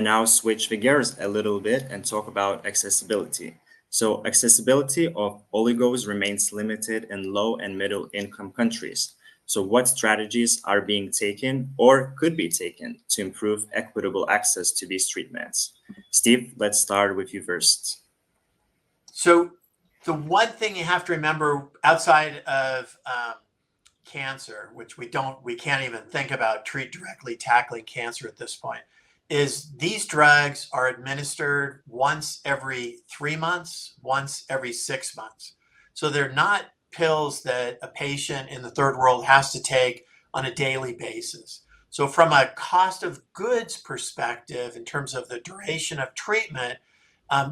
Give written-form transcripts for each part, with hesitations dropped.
now switch the gears a little bit and talk about accessibility. So accessibility of oligos remains limited in low and middle income countries. So what strategies are being taken or could be taken to improve equitable access to these treatments? Steve, let's start with you first. So the one thing you have to remember outside of cancer, which we can't even think about treat directly tackling cancer at this point, is these drugs are administered once every 3 months, once every 6 months. So they're not pills that a patient in the third world has to take on a daily basis. So from a cost of goods perspective, in terms of the duration of treatment,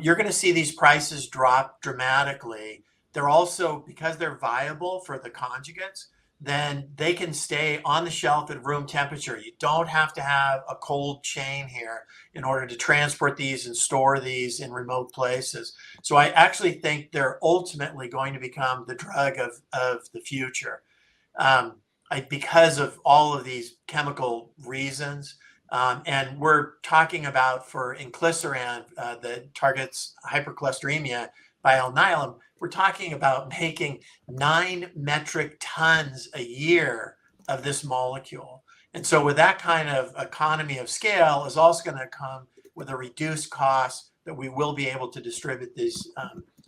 you're going to see these prices drop dramatically. They're also, because they're viable for the conjugates, then they can stay on the shelf at room temperature. You don't have to have a cold chain here in order to transport these and store these in remote places. So I actually think they're ultimately going to become the drug of the future because of all of these chemical reasons. And we're talking about for inclisiran that targets hypercholesteremia by Alnylam, we're talking about making 9 metric tons a year of this molecule. And so with that kind of economy of scale is also going to come with a reduced cost that we will be able to distribute these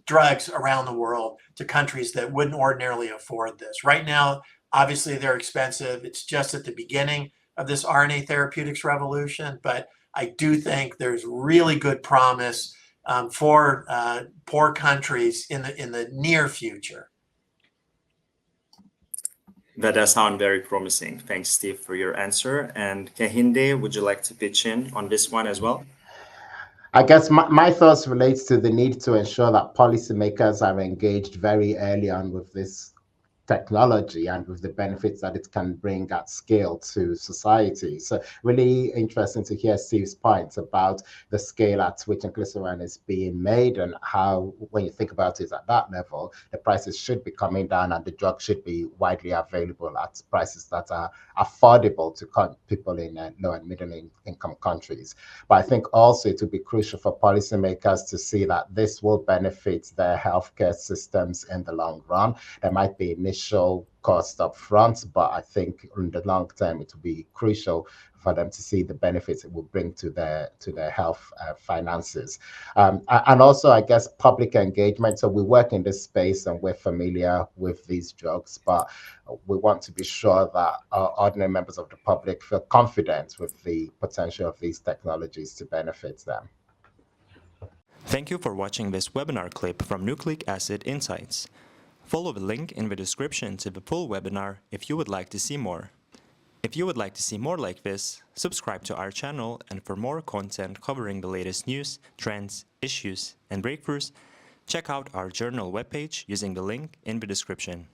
drugs around the world to countries that wouldn't ordinarily afford this. Right now, obviously they're expensive. It's just at the beginning of this RNA therapeutics revolution, but I do think there's really good promise for poor countries in the near future. That does sound very promising. Thanks, Steve, for your answer. And Kehinde, would you like to pitch in on this one as well? I guess my thoughts relates to the need to ensure that policymakers are engaged very early on with this technology and with the benefits that it can bring at scale to society. So really interesting to hear Steve's points about the scale at which inclisiran is being made and how, when you think about it at that level, the prices should be coming down and the drug should be widely available at prices that are affordable to people in low and middle income countries. But I think also it would be crucial for policymakers to see that this will benefit their healthcare systems in the long run. There might be initial cost up front, but I think in the long term it will be crucial for them to see the benefits it will bring to their health finances. And also, I guess, public engagement. So we work in this space and we're familiar with these drugs, but we want to be sure that ordinary members of the public feel confident with the potential of these technologies to benefit them. Thank you for watching this webinar clip from Nucleic Acid Insights. Follow the link in the description to the full webinar if you would like to see more. If you would like to see more like this, subscribe to our channel, and for more content covering the latest news, trends, issues, and breakthroughs, check out our journal webpage using the link in the description.